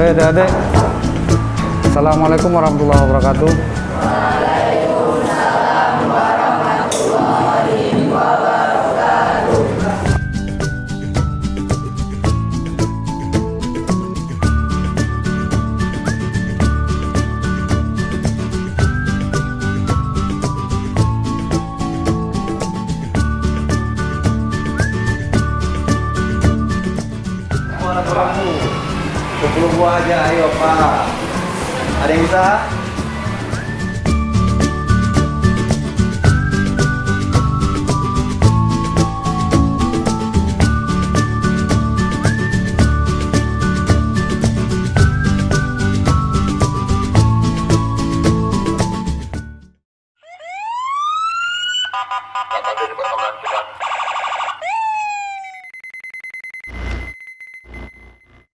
Baik adik-adik, Assalamualaikum warahmatullahi wabarakatuh. Mana berlaku? 20 buah aja, ayo Pak. Ada yang bisa? Bapak dari Bapak Lanjutan